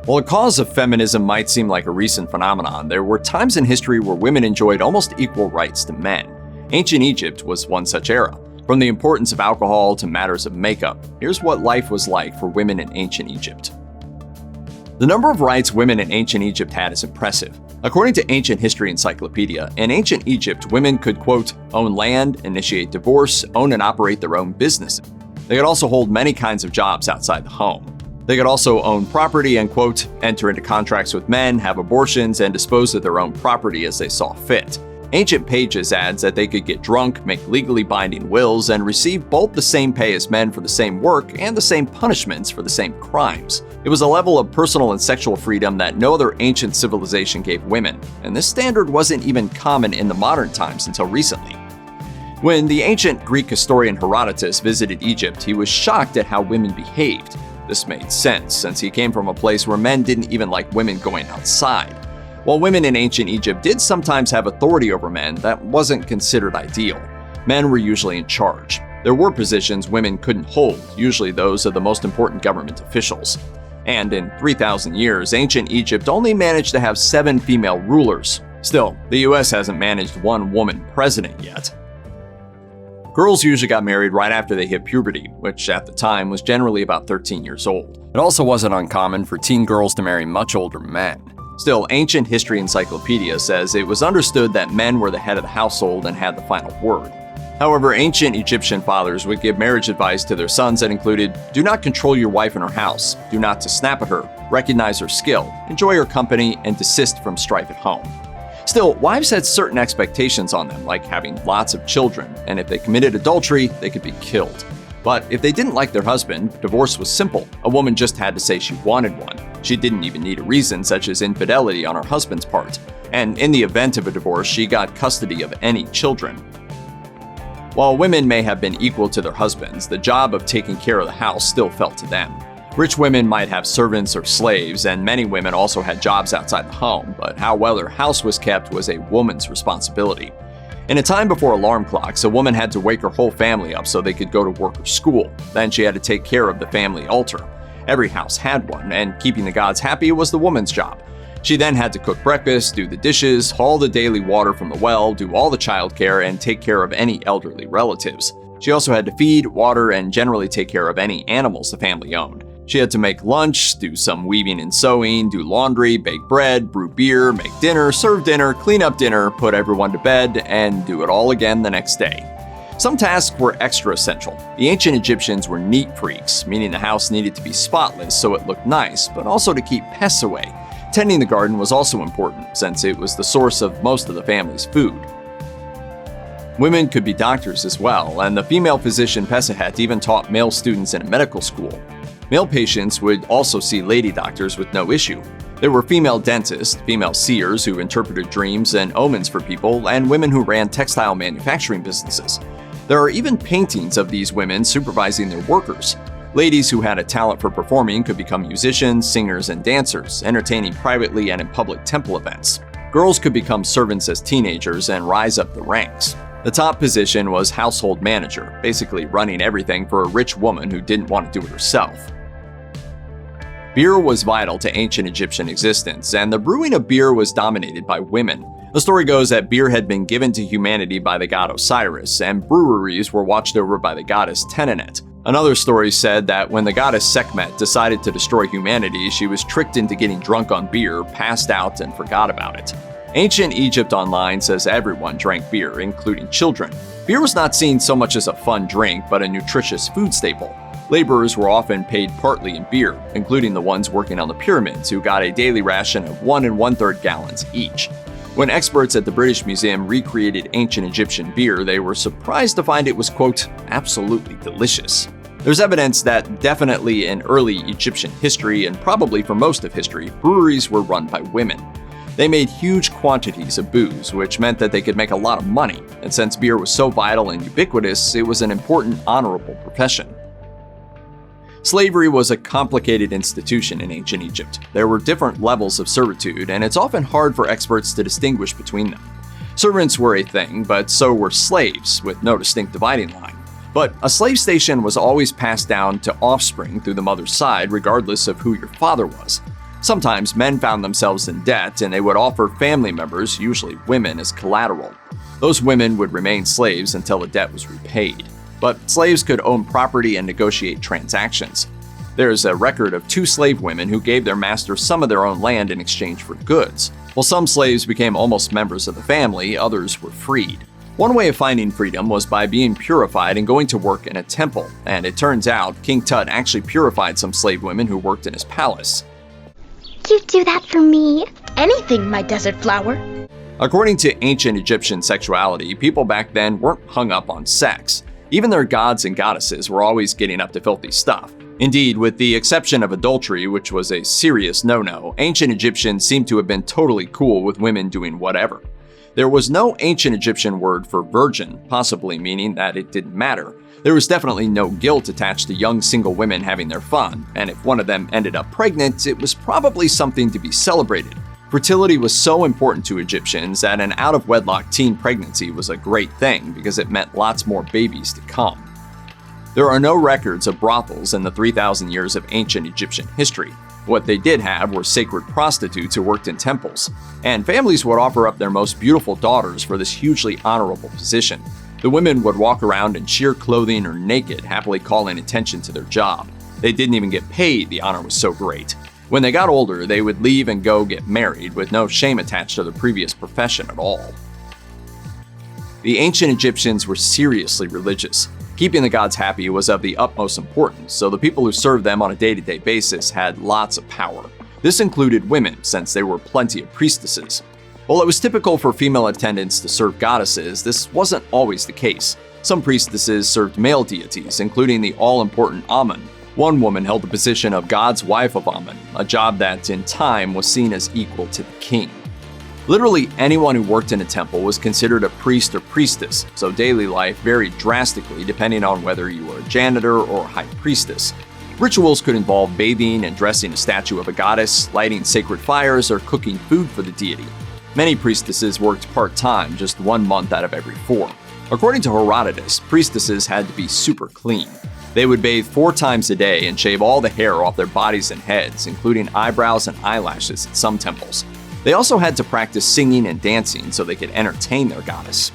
While the cause of feminism might seem like a recent phenomenon, there were times in history where women enjoyed almost equal rights to men. Ancient Egypt was one such era. From the importance of alcohol to matters of makeup, here's what life was like for women in ancient Egypt. The number of rights women in ancient Egypt had is impressive. According to Ancient History Encyclopedia, in ancient Egypt, women could, quote, own land, initiate divorce, own and operate their own businesses. They could also hold many kinds of jobs outside the home. They could also own property and, quote, enter into contracts with men, have abortions, and dispose of their own property as they saw fit. Ancient Pages adds that they could get drunk, make legally binding wills, and receive both the same pay as men for the same work and the same punishments for the same crimes. It was a level of personal and sexual freedom that no other ancient civilization gave women, and this standard wasn't even common in the modern times until recently. When the ancient Greek historian Herodotus visited Egypt, he was shocked at how women behaved. This made sense, since he came from a place where men didn't even like women going outside. While women in ancient Egypt did sometimes have authority over men, that wasn't considered ideal. Men were usually in charge. There were positions women couldn't hold, usually those of the most important government officials. And in 3,000 years, ancient Egypt only managed to have 7 female rulers. Still, the US hasn't managed one woman president yet. Girls usually got married right after they hit puberty, which at the time was generally about 13 years old. It also wasn't uncommon for teen girls to marry much older men. Still, Ancient History Encyclopedia says it was understood that men were the head of the household and had the final word. However, ancient Egyptian fathers would give marriage advice to their sons that included, do not control your wife in her house, do not to snap at her, recognize her skill, enjoy her company, and desist from strife at home. Still, wives had certain expectations on them, like having lots of children, and if they committed adultery, they could be killed. But if they didn't like their husband, divorce was simple. A woman just had to say she wanted one. She didn't even need a reason, such as infidelity on her husband's part. And in the event of a divorce, she got custody of any children. While women may have been equal to their husbands, the job of taking care of the house still fell to them. Rich women might have servants or slaves, and many women also had jobs outside the home, but how well their house was kept was a woman's responsibility. In a time before alarm clocks, a woman had to wake her whole family up so they could go to work or school. Then she had to take care of the family altar. Every house had one, and keeping the gods happy was the woman's job. She then had to cook breakfast, do the dishes, haul the daily water from the well, do all the childcare, and take care of any elderly relatives. She also had to feed, water, and generally take care of any animals the family owned. She had to make lunch, do some weaving and sewing, do laundry, bake bread, brew beer, make dinner, serve dinner, clean up dinner, put everyone to bed, and do it all again the next day. Some tasks were extra essential. The ancient Egyptians were neat freaks, meaning the house needed to be spotless so it looked nice, but also to keep pests away. Tending the garden was also important, since it was the source of most of the family's food. Women could be doctors as well, and the female physician Pessehet even taught male students in a medical school. Male patients would also see lady doctors with no issue. There were female dentists, female seers who interpreted dreams and omens for people, and women who ran textile manufacturing businesses. There are even paintings of these women supervising their workers. Ladies who had a talent for performing could become musicians, singers, and dancers, entertaining privately and in public temple events. Girls could become servants as teenagers and rise up the ranks. The top position was household manager, basically running everything for a rich woman who didn't want to do it herself. Beer was vital to ancient Egyptian existence, and the brewing of beer was dominated by women. The story goes that beer had been given to humanity by the god Osiris, and breweries were watched over by the goddess Tenenet. Another story said that when the goddess Sekhmet decided to destroy humanity, she was tricked into getting drunk on beer, passed out, and forgot about it. Ancient Egypt Online says everyone drank beer, including children. Beer was not seen so much as a fun drink, but a nutritious food staple. Laborers were often paid partly in beer, including the ones working on the pyramids, who got a daily ration of 1 1/3 gallons each. When experts at the British Museum recreated ancient Egyptian beer, they were surprised to find it was, quote, absolutely delicious. There's evidence that definitely in early Egyptian history, and probably for most of history, breweries were run by women. They made huge quantities of booze, which meant that they could make a lot of money, and since beer was so vital and ubiquitous, it was an important, honorable profession. Slavery was a complicated institution in ancient Egypt. There were different levels of servitude, and it's often hard for experts to distinguish between them. Servants were a thing, but so were slaves, with no distinct dividing line. But a slave station was always passed down to offspring through the mother's side, regardless of who your father was. Sometimes men found themselves in debt and they would offer family members, usually women, as collateral. Those women would remain slaves until the debt was repaid. But slaves could own property and negotiate transactions. There is a record of 2 slave women who gave their masters some of their own land in exchange for goods. While some slaves became almost members of the family, others were freed. One way of finding freedom was by being purified and going to work in a temple, and it turns out King Tut actually purified some slave women who worked in his palace. You'd do that for me? Anything, my desert flower. According to ancient Egyptian sexuality, people back then weren't hung up on sex. Even their gods and goddesses were always getting up to filthy stuff. Indeed, with the exception of adultery, which was a serious no-no, ancient Egyptians seem to have been totally cool with women doing whatever. There was no ancient Egyptian word for virgin, possibly meaning that it didn't matter. There was definitely no guilt attached to young single women having their fun, and if one of them ended up pregnant, it was probably something to be celebrated. Fertility was so important to Egyptians that an out-of-wedlock teen pregnancy was a great thing because it meant lots more babies to come. There are no records of brothels in the 3,000 years of ancient Egyptian history. What they did have were sacred prostitutes who worked in temples, and families would offer up their most beautiful daughters for this hugely honorable position. The women would walk around in sheer clothing or naked, happily calling attention to their job. They didn't even get paid, the honor was so great. When they got older, they would leave and go get married with no shame attached to their previous profession at all. The ancient Egyptians were seriously religious. Keeping the gods happy was of the utmost importance, so the people who served them on a day-to-day basis had lots of power. This included women, since there were plenty of priestesses. While it was typical for female attendants to serve goddesses, this wasn't always the case. Some priestesses served male deities, including the all-important Amun. One woman held the position of God's wife of Amun, a job that, in time, was seen as equal to the king. Literally anyone who worked in a temple was considered a priest or priestess, so daily life varied drastically depending on whether you were a janitor or a high priestess. Rituals could involve bathing and dressing a statue of a goddess, lighting sacred fires, or cooking food for the deity. Many priestesses worked part-time, just 1 month out of every 4. According to Herodotus, priestesses had to be super clean. They would bathe 4 times a day and shave all the hair off their bodies and heads, including eyebrows and eyelashes at some temples. They also had to practice singing and dancing so they could entertain their goddess.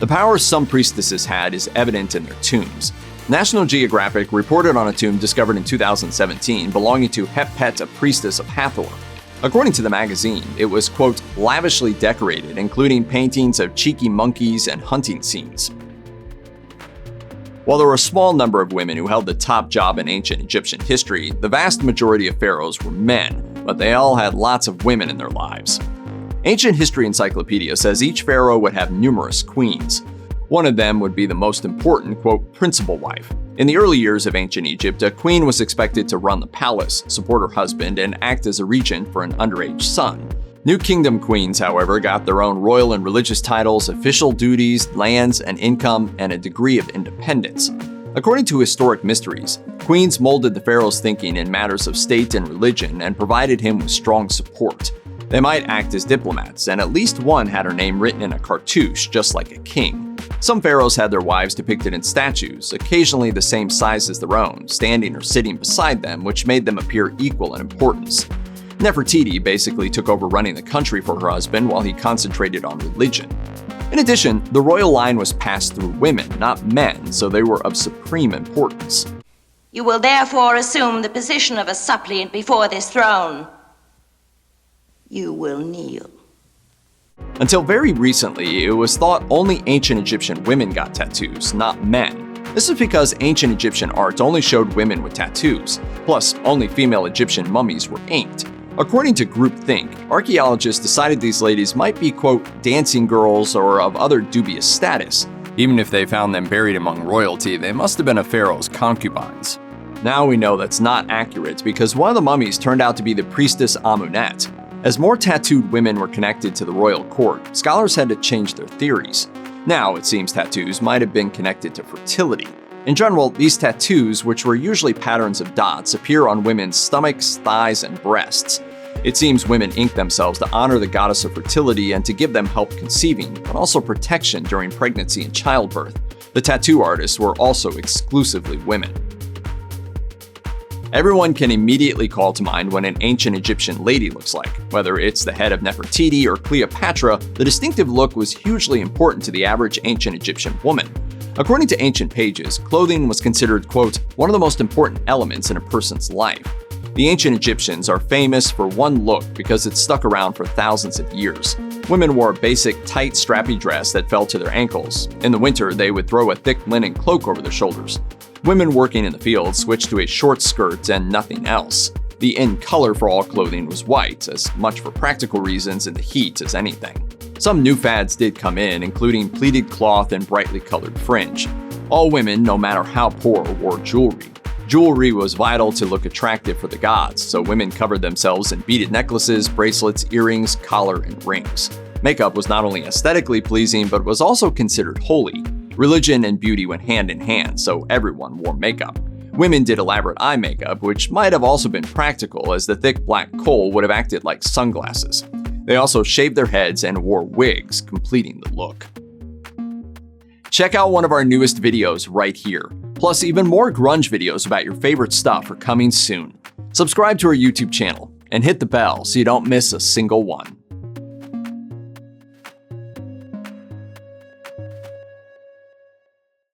The power some priestesses had is evident in their tombs. National Geographic reported on a tomb discovered in 2017 belonging to Hepet, a priestess of Hathor. According to the magazine, it was, quote, lavishly decorated, including paintings of cheeky monkeys and hunting scenes. While there were a small number of women who held the top job in ancient Egyptian history, the vast majority of pharaohs were men, but they all had lots of women in their lives. Ancient History Encyclopedia says each pharaoh would have numerous queens. One of them would be the most important, quote, principal wife. In the early years of ancient Egypt, a queen was expected to run the palace, support her husband, and act as a regent for an underage son. New kingdom queens, however, got their own royal and religious titles, official duties, lands, and income, and a degree of independence. According to historic mysteries, queens molded the pharaoh's thinking in matters of state and religion and provided him with strong support. They might act as diplomats, and at least one had her name written in a cartouche, just like a king. Some pharaohs had their wives depicted in statues, occasionally the same size as their own, standing or sitting beside them, which made them appear equal in importance. Nefertiti basically took over running the country for her husband while he concentrated on religion. In addition, the royal line was passed through women, not men, so they were of supreme importance. You will therefore assume the position of a suppliant before this throne. You will kneel. Until very recently, it was thought only ancient Egyptian women got tattoos, not men. This is because ancient Egyptian art only showed women with tattoos, plus only female Egyptian mummies were inked. According to groupthink, archaeologists decided these ladies might be, quote, dancing girls or of other dubious status. Even if they found them buried among royalty, they must have been a pharaoh's concubines. Now we know that's not accurate because one of the mummies turned out to be the priestess Amunet. As more tattooed women were connected to the royal court, scholars had to change their theories. Now, it seems tattoos might have been connected to fertility. In general, these tattoos, which were usually patterns of dots, appear on women's stomachs, thighs, and breasts. It seems women ink themselves to honor the goddess of fertility and to give them help conceiving, but also protection during pregnancy and childbirth. The tattoo artists were also exclusively women. Everyone can immediately call to mind what an ancient Egyptian lady looks like. Whether it's the head of Nefertiti or Cleopatra, the distinctive look was hugely important to the average ancient Egyptian woman. According to ancient pages, clothing was considered, quote, one of the most important elements in a person's life. The ancient Egyptians are famous for one look because it stuck around for thousands of years. Women wore a basic, tight, strappy dress that fell to their ankles. In the winter, they would throw a thick linen cloak over their shoulders. Women working in the fields switched to a short skirt and nothing else. The in color for all clothing was white, as much for practical reasons and the heat as anything. Some new fads did come in, including pleated cloth and brightly colored fringe. All women, no matter how poor, wore jewelry. Jewelry was vital to look attractive for the gods, so women covered themselves in beaded necklaces, bracelets, earrings, collar, and rings. Makeup was not only aesthetically pleasing, but was also considered holy. Religion and beauty went hand in hand, so everyone wore makeup. Women did elaborate eye makeup, which might have also been practical, as the thick black kohl would have acted like sunglasses. They also shaved their heads and wore wigs, completing the look. Check out one of our newest videos right here. Plus, even more grunge videos about your favorite stuff are coming soon. Subscribe to our YouTube channel and hit the bell so you don't miss a single one.